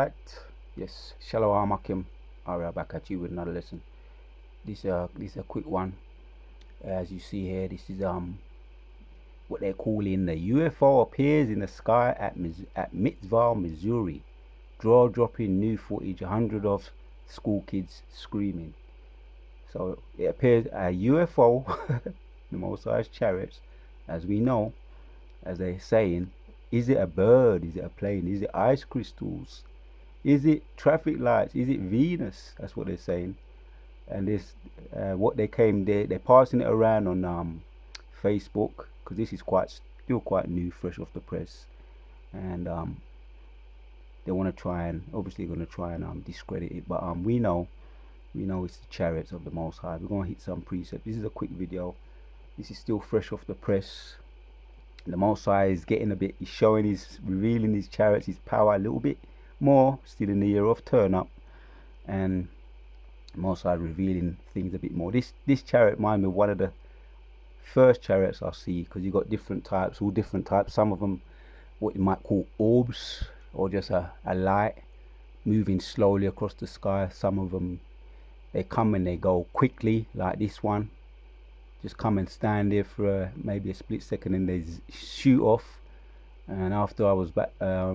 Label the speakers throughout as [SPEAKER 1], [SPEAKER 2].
[SPEAKER 1] Alright, yes, Shalom Akim. Alright, back at you with another lesson. This is a quick one. As you see here, this is what they're calling the UFO appears in the sky at wentzville, Missouri. Dropping new footage, 100 of school kids screaming. So it appears a UFO, the Most High's chariots, as we know, as they're saying. Is it a bird? Is it a plane? Is it ice crystals? Is it traffic lights? Is it Venus? That's what they're saying. And this, what they're passing it around on Facebook, because this is still quite new, fresh off the press, and they want to try and discredit it. But we know it's the chariots of the Most High. We're gonna hit some precepts. This is a quick video. This is still fresh off the press. The Most High is revealing his chariots, his power a little bit more, still in the year of turn up, and Most High revealing things a bit more. This chariot reminds me of one of the first chariots I see, because you got different types, all different types. Some of them what you might call orbs, or just a light moving slowly across the sky. Some of them, they come and they go quickly, like this one. Just come and stand there for maybe a split second, and they shoot off. And after I was back, I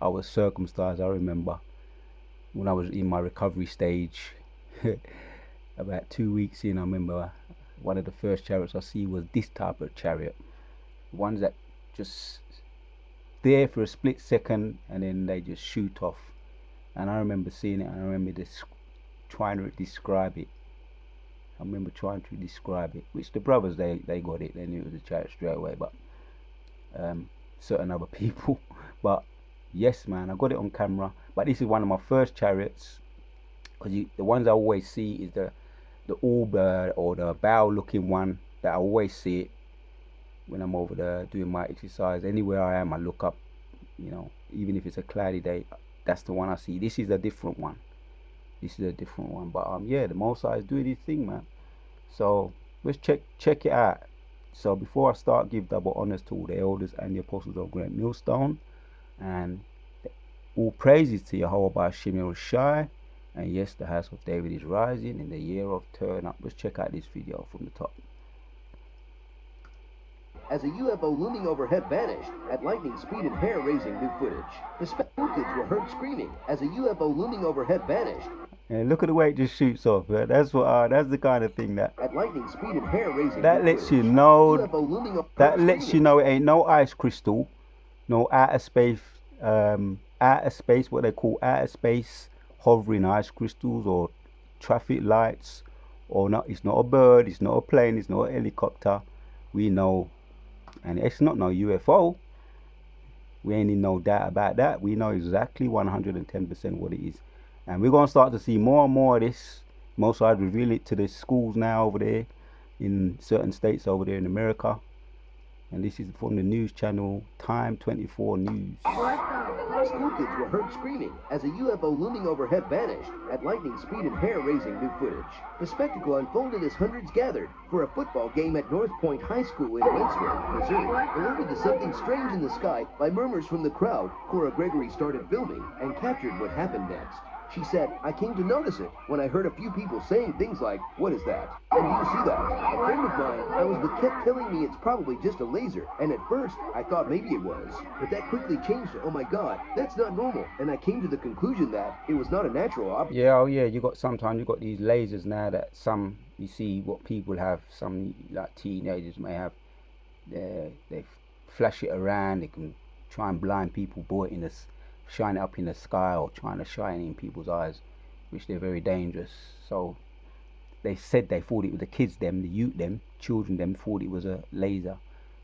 [SPEAKER 1] was circumcised. I remember when I was in my recovery stage, about 2 weeks in, I remember one of the first chariots I see was this type of chariot. Ones that just there for a split second and then they just shoot off. And I remember seeing it, and I remember trying to describe it. Which the brothers, they got it. They knew it was a chariot straight away, but certain other people. But yes, man, I got it on camera. But this is one of my first chariots, because the ones I always see is the orb or the bow looking one, that I always see it when I'm over there doing my exercise. Anywhere I am, I look up, even if it's a cloudy day, that's the one I see. This is a different one. But yeah, the Most High is doing his thing, man. So let's check it out. So before I start, give double honors to all the elders and the apostles of Great Millstone, and all praises to Yahweh Ba'ashem Yahushai. And yes, the house of David is rising in the year of turn up. Let's check out this video from the top.
[SPEAKER 2] As a UFO looming overhead vanished at lightning speed and hair-raising new footage. The school kids were heard screaming as a UFO looming overhead vanished.
[SPEAKER 1] And look at the way it just shoots off. Man. That's the kind of thing that
[SPEAKER 2] at lightning speed and hair-raising
[SPEAKER 1] that lets you know. It ain't no ice crystal, no outer space. What they call outer space hovering ice crystals or traffic lights, or not. It's not a bird. It's not a plane. It's not a helicopter. We know. And it's not no UFO. We ain't in no doubt about that. We know exactly 110% what it is. And we're going to start to see more and more of this. Most I'd reveal it to the schools now over there in certain states over there in America. And this is from the news channel Time 24 News.
[SPEAKER 2] School kids were heard screaming as a UFO looming overhead vanished at lightning speed and hair-raising new footage. The spectacle unfolded as hundreds gathered for a football game at North Point High School in wentzville, Missouri. Alerted to something strange in the sky by murmurs from the crowd, Cora Gregory started filming and captured what happened next. She said, "I came to notice it when I heard a few people saying things like, 'What is that?' And do you see that? A friend of mine I was with kept telling me it's probably just a laser, and at first I thought maybe it was. But that quickly changed to, oh my God, that's not normal. And I came to the conclusion that it was not a natural object."
[SPEAKER 1] Yeah, sometimes you got these lasers now that you see what people have, some like teenagers may have. They flash it around, they can try and blind people, shine it up in the sky, or trying to shine it in people's eyes, which they're very dangerous. So they said they thought it was the kids, children thought it was a laser,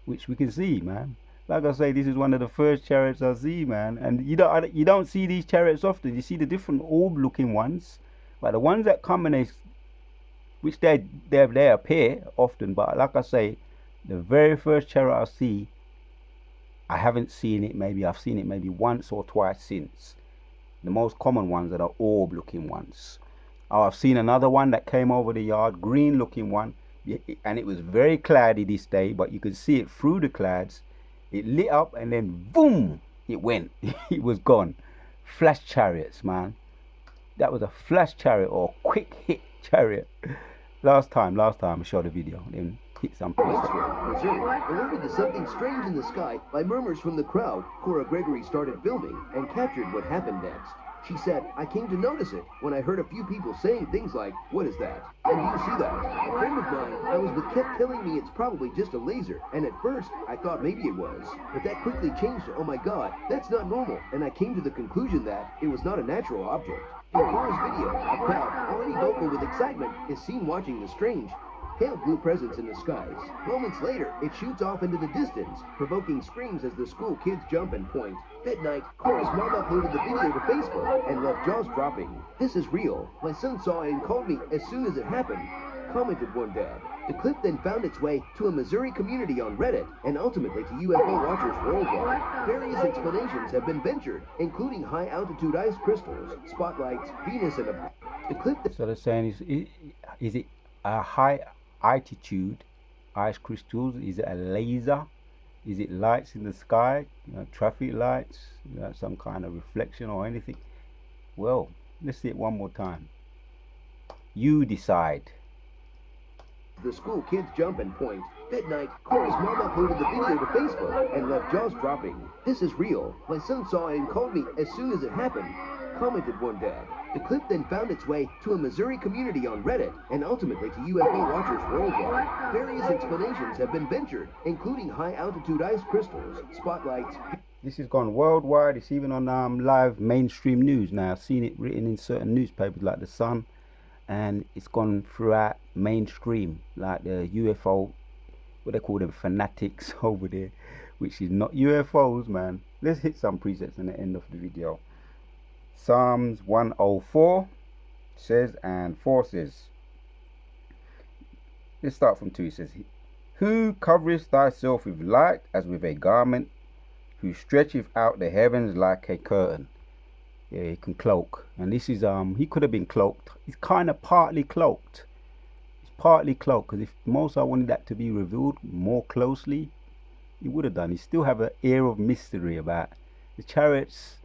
[SPEAKER 1] which we can see, man. Like I say, this is one of the first chariots I see, man. And you don't see these chariots often. You see the different orb-looking ones, but the ones that come and they appear often. But like I say, the very first chariot I see, I haven't seen it. I've seen it maybe once or twice since. The most common ones are the orb-looking ones. I've seen another one that came over the yard, green-looking one, and it was very cloudy this day, but you could see it through the clouds. It lit up, and then boom, it went. It was gone. flash chariots, man. That was a flash chariot or quick hit chariot. Last time I showed a video, then hit some
[SPEAKER 2] Wentzville, Missouri, alerted to something strange in the sky by murmurs from the crowd. Cora Gregory started filming and captured what happened next. She said, "I came to notice it when I heard a few people saying things like, 'What is that?' And do you see that? A friend of mine I was with kept telling me it's probably just a laser, and at first I thought maybe it was. But that quickly changed to, oh my god, that's not normal, and I came to the conclusion that it was not a natural object." In Cora's video, a crowd, already vocal with excitement, is seen watching the strange, pale blue presence in the skies. Moments later, it shoots off into the distance, provoking screams as the school kids jump and point. That night, Cora's mom uploaded the video to Facebook and left jaws dropping. "This is real. My son saw it and called me as soon as it happened," commented one dad. The clip then found its way to a Missouri community on Reddit and ultimately to UFO watchers worldwide. Various explanations have been ventured, including high-altitude ice crystals, spotlights, Venus, and a... The clip that...
[SPEAKER 1] So they're saying, is it a high altitude ice crystals? Is it a laser? Is it lights in the sky? Traffic lights? Some kind of reflection or anything? Well, let's see it one more time. You decide.
[SPEAKER 2] The school kids jump and point. That night, Cora's mom uploaded the video to Facebook and left jaws dropping. "This is real. My son saw it and called me as soon as it happened," commented one dad. The clip then found its way to a Missouri community on Reddit and ultimately to UFO watchers worldwide. Various explanations have been ventured, including high-altitude ice crystals, spotlights...
[SPEAKER 1] This has gone worldwide. It's even on live mainstream news now. I've seen it written in certain newspapers like The Sun, and it's gone throughout mainstream, like the UFO, what they call them, fanatics over there, which is not UFOs, man. Let's hit some presets in the end of the video. Psalms 104 says, and 4 says, let's start from 2. It says, "Who covereth thyself with light as with a garment, who stretcheth out the heavens like a curtain." Yeah, he can cloak. And this is, he could have been cloaked. He's kind of partly cloaked. He's partly cloaked, because if Moses wanted that to be revealed more closely, he would have done. He still have an air of mystery about the chariots.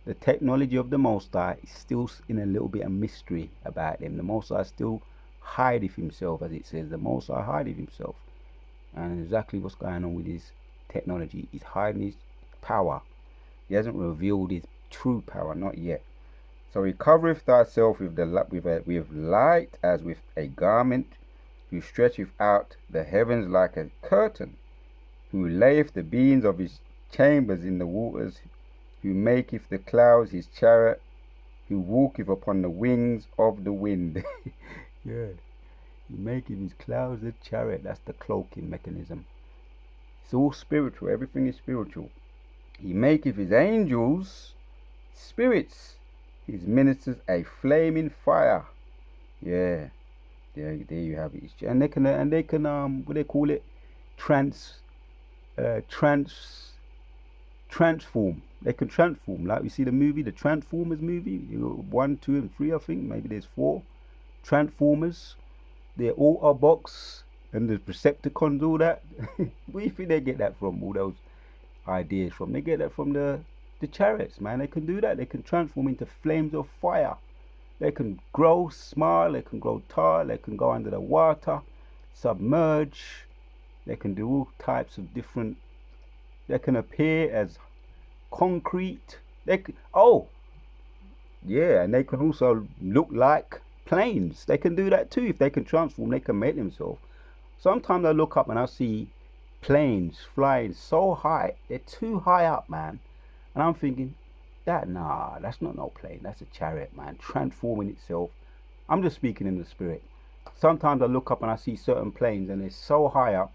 [SPEAKER 1] The technology of the Most High is still in a little bit of mystery about them. The Most High still hideth himself, as it says. The Most High hideth himself. And exactly what's going on with his technology. He's hiding his power. He hasn't revealed his true power, not yet. So he covereth thyself with light as with a garment, who stretcheth out the heavens like a curtain, who layeth the beams of his chambers in the waters, who maketh the clouds his chariot, who walketh upon the wings of the wind. Yeah, he maketh his clouds a chariot. That's the cloaking mechanism. It's all spiritual. Everything is spiritual. He maketh his angels spirits, his ministers a flaming fire. Yeah, there you have it. And they can what they call it, transform. They can transform, like we see the movie, the Transformers movie. 1, 2, and 3, I think. Maybe there's 4 Transformers. They're Autobots and the Percepticons, all that. Where do you think they get that from? All those ideas from? They get that from the chariots, man. They can do that. They can transform into flames of fire. They can grow small. They can grow tall. They can go under the water, submerge. They can do all types of different. They can appear as concrete. They can, oh yeah, and they can also look like planes. They can do that too. If they can transform, they can make themselves. Sometimes I look up and I see planes flying so high. They're too high up, man. And I'm thinking, that's not no plane. That's a chariot, man, transforming itself. I'm just speaking in the spirit. Sometimes I look up and I see certain planes and they're so high up,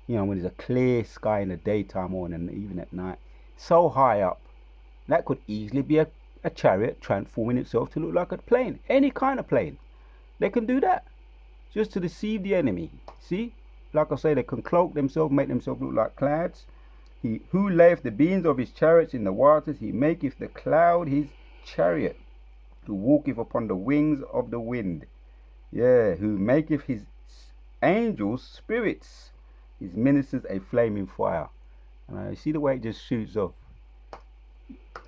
[SPEAKER 1] when there's a clear sky in the daytime or even at night, so high up, that could easily be a chariot transforming itself to look like a plane. Any kind of plane. They can do that just to deceive the enemy. See? Like I say, they can cloak themselves, make themselves look like clouds. He who layeth the beams of his chariots in the waters, he maketh the cloud his chariot, who walketh upon the wings of the wind. Yeah, who maketh his angels spirits, his ministers a flaming fire. And you see the way it just shoots off.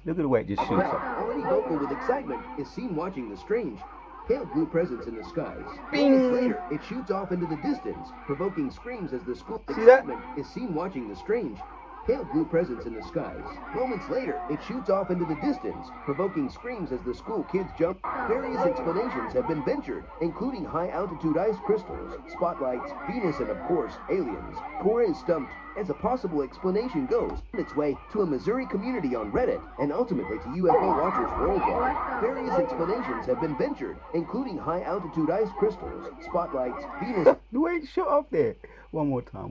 [SPEAKER 1] Look at the way it just shoots up.
[SPEAKER 2] Already vocal with excitement, is seen watching the strange, pale blue presence in the skies.
[SPEAKER 1] Bing!
[SPEAKER 2] Moments later, it shoots off into the distance, provoking screams as the school
[SPEAKER 1] See that?
[SPEAKER 2] is seen watching the strange, pale blue presence in the skies. Moments later, it shoots off into the distance, provoking screams as the school kids jump. Various explanations have been ventured, including high-altitude ice crystals, spotlights, Venus, and of course, aliens. Cora is stumped, as a possible explanation goes, on its way to a Missouri community on Reddit, and ultimately to UFO watchers worldwide. Various explanations have been ventured, including high-altitude ice crystals, spotlights, Venus.
[SPEAKER 1] The way it shot up there. One more time.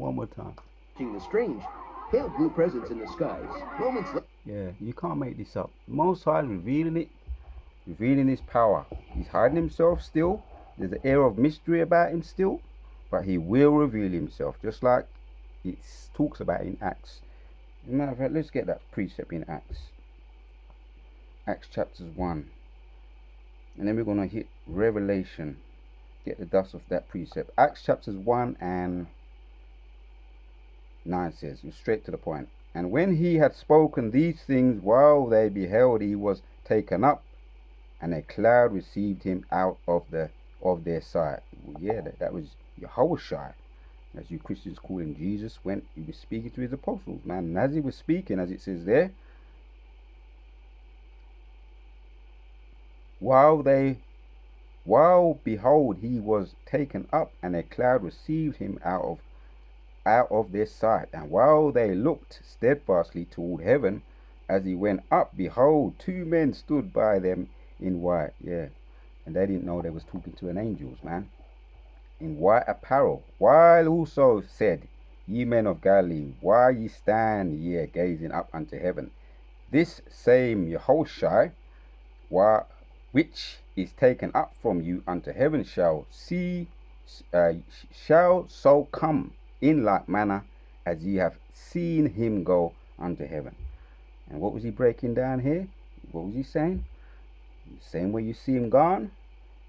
[SPEAKER 2] The strange, pale blue presence in the skies. Moments later.
[SPEAKER 1] Yeah, you can't make this up. Most High revealing his power. He's hiding himself still. There's an air of mystery about him still, but he will reveal himself, just like it talks about in Acts. As a matter of fact, let's get that precept in Acts. Acts chapters 1. And then we're going to hit Revelation. Get the dust of that precept. Acts chapters 1 and 9 says, straight to the point. And when he had spoken these things, while they beheld, he was taken up, and a cloud received him out of their sight. Well, yeah, that was Yahushua, as you Christians call him, Jesus, when he was speaking to his apostles, man. And as he was speaking, as it says there, while behold, he was taken up, and a cloud received him out of their sight. And while they looked steadfastly toward heaven, as he went up, behold, two men stood by them in white. Yeah, and they didn't know they was talking to an angels, man. In white apparel. While also said, Ye men of Galilee, why ye stand ye gazing up unto heaven? This same Yahushua, which is taken up from you unto heaven, shall so come in like manner as ye have seen him go unto heaven. And what was he breaking down here? What was he saying? The same way you see him gone,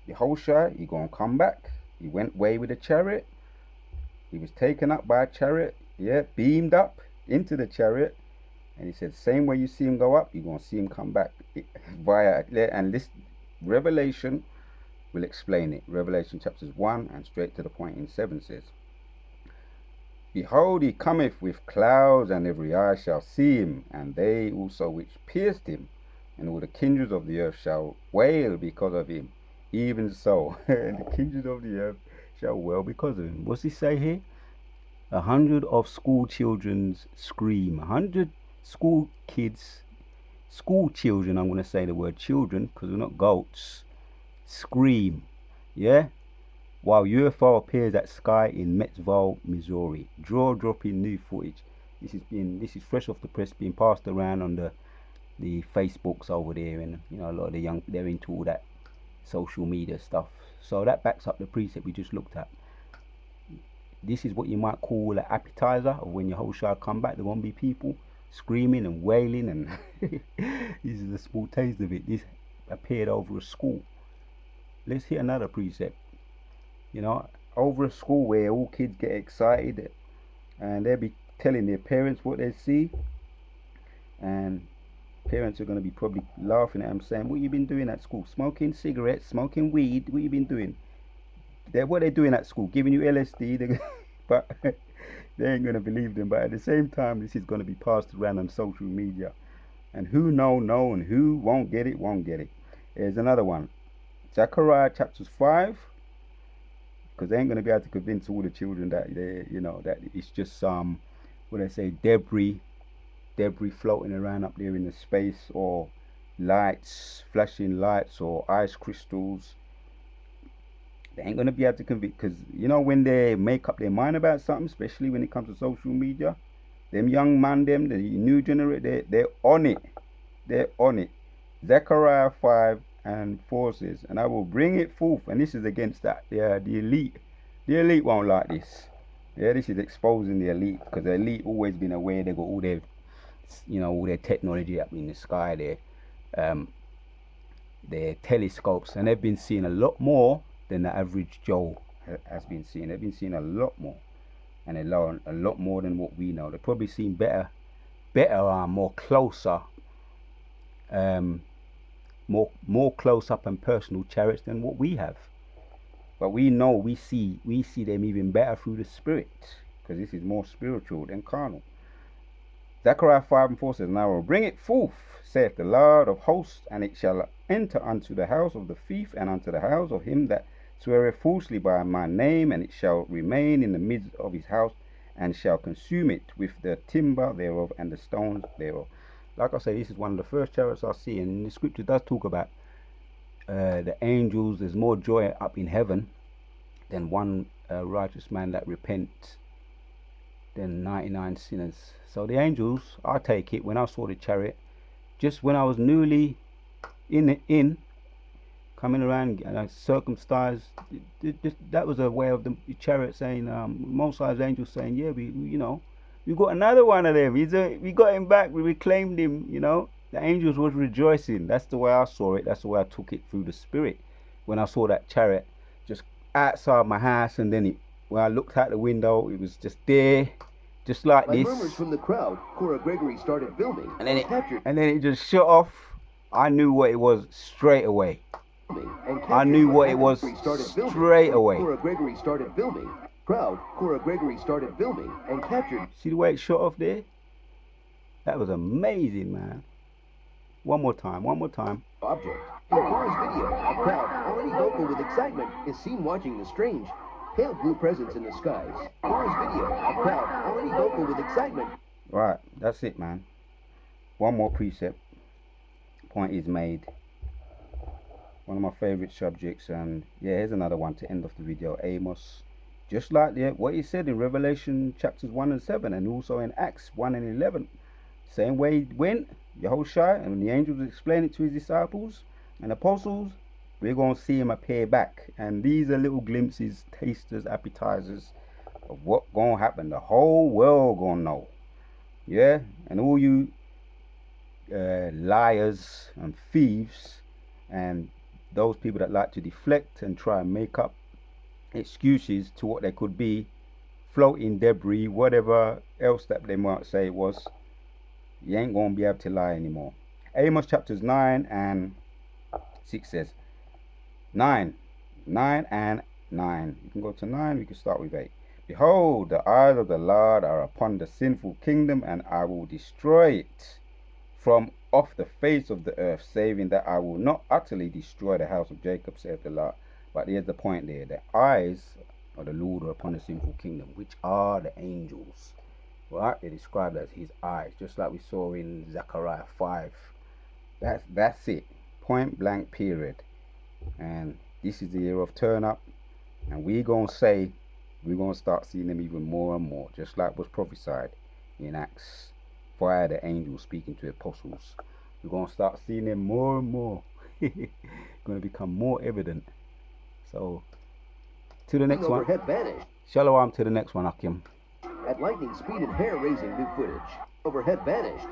[SPEAKER 1] Yahushua, he gonna come back. He went away with a chariot. He was taken up by a chariot, yeah, beamed up into the chariot. And he said, same way you see him go up, you're going to see him come back and this Revelation will explain it. Revelation chapters 1 and straight to the point in 7 says, Behold, he cometh with clouds, and every eye shall see him, and they also which pierced him, and all the kindreds of the earth shall wail because of him. Even so, the kindreds of the earth shall wail because of him. What's he say here? 100 of school children's scream. 100 school children, I'm going to say the word children because we're not goats, scream. Yeah? While UFO appears at sky in wentzville, Missouri. Jaw-dropping new footage. This is fresh off the press, being passed around on the Facebooks over there, and you know, a lot of the young, they're into all that social media stuff. So that backs up the precept we just looked at. This is what you might call an appetizer of when your whole show come back. There won't be people screaming and wailing, and this is a small taste of it. This appeared over a school. Let's hit another precept. You know, over a school where all kids get excited and they'll be telling their parents what they see, and parents are going to be probably laughing at them, saying, what you been doing at school? Smoking cigarettes, smoking weed? What you been doing? What they're doing at school, giving you LSD, but they ain't going to believe them. But at the same time, this is going to be passed around on social media, and who know, and who won't get it. Here's another one, Zechariah chapters 5, because they ain't going to be able to convince all the children that that it's just what they say, debris floating around up there in the space, or lights, flashing lights, or ice crystals. They ain't going to be able to convince, because when they make up their mind about something, especially when it comes to social media, them young man, the new generation, they're on it. Zechariah 5 and 4 says, and I will bring it forth, and this is against that. Yeah, the elite won't like this. Yeah, this is exposing the elite, because the elite always been aware they got all their all their technology up in the sky, their telescopes, and they've been seeing a lot more than the average Joe has been seeing. They've been seeing a lot more, and they learn a lot more than what we know. They've probably seen better, more closer more close up and personal chariots than what we have. But we know we see them even better through the spirit, because this is more spiritual than carnal. Zechariah 5:4 says, "Now I will bring it forth, saith the Lord of hosts, and it shall enter unto the house of the thief, and unto the house of him that sweareth falsely by my name, and it shall remain in the midst of his house, and shall consume it with the timber thereof and the stones thereof." Like I say, this is one of the first chariots I see, and the scripture does talk about the angels. There's more joy up in heaven than one righteous man that repents than 99 sinners. So the angels, I take it, when I saw the chariot, just when I was newly in coming around and I circumcised, that was a way of the chariot saying, Most High's angels saying, yeah, we got another one of them. We got him back. We reclaimed him. The angels was rejoicing. That's the way I saw it. That's the way I took it through the spirit. When I saw that chariot just outside my house, and then when I looked out the window, it was just there, just like
[SPEAKER 2] By
[SPEAKER 1] this.
[SPEAKER 2] murmurs from the crowd, Cora Gregory started filming
[SPEAKER 1] And then it just shut off. I knew what it was straight away. I knew what it was straight away.
[SPEAKER 2] Cora Gregory started filming. Cora Gregory started filming and captured.
[SPEAKER 1] See the way it shut off there? That was amazing, man. One more time.
[SPEAKER 2] Object. In Cora's video, a crowd already vocal with excitement is seen watching the strange, pale blue presence in the skies. Cora's video, a crowd already vocal with excitement.
[SPEAKER 1] Right, that's it, man. One more precept. Point is made. One of my favorite subjects, and yeah, here's another one to end off the video. Amos, just like what he said in Revelation chapters 1 and 7, and also in Acts 1 and 11. Same way he went, Yahushua, and when the angels explained it to his disciples and apostles, we're going to see him appear back. And these are little glimpses, tasters, appetizers of what's going to happen. The whole world going to know. Yeah? And all you liars and thieves and those people that like to deflect and try and make up excuses to what they could be, floating debris, whatever else that they might say it was, you ain't going to be able to lie anymore. Amos chapters 9 and 6 says, 9 and 9. You can go to 9, we can start with 8. "Behold, the eyes of the Lord are upon the sinful kingdom, and I will destroy it from off the face of the earth, saving that I will not utterly destroy the house of Jacob, saith the Lord." But here's the point there. The eyes of the Lord are upon the sinful kingdom, which are the angels. Right? They're described as his eyes, just like we saw in Zechariah 5. That's it. Point blank, period. And this is the year of turn up. And we're going to start seeing them even more and more, just like was prophesied in Acts via the angels speaking to the apostles. We're going to start seeing them more and more. Going to become more evident. So, to the next one. Shalom to the next one, Akim.
[SPEAKER 2] At lightning speed and hair-raising new footage. Overhead vanished.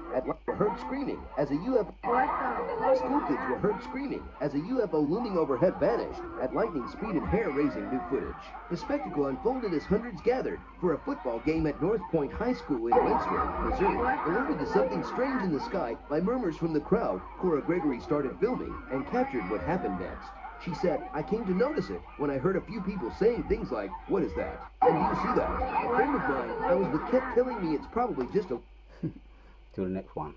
[SPEAKER 2] Were heard screaming as a UFO. School kids were heard screaming as a UFO looming overhead vanished. At lightning speed and hair-raising new footage. The spectacle unfolded as hundreds gathered for a football game at North Point High School in Wentzville, Missouri. Alerted to something strange in the sky by murmurs from the crowd, Cora Gregory started filming and captured what happened next. She said, "I came to notice it when I heard a few people saying things like, 'What is that?' And do you see that? A friend of mine I was with kept telling me it's probably just a..."
[SPEAKER 1] To the next one.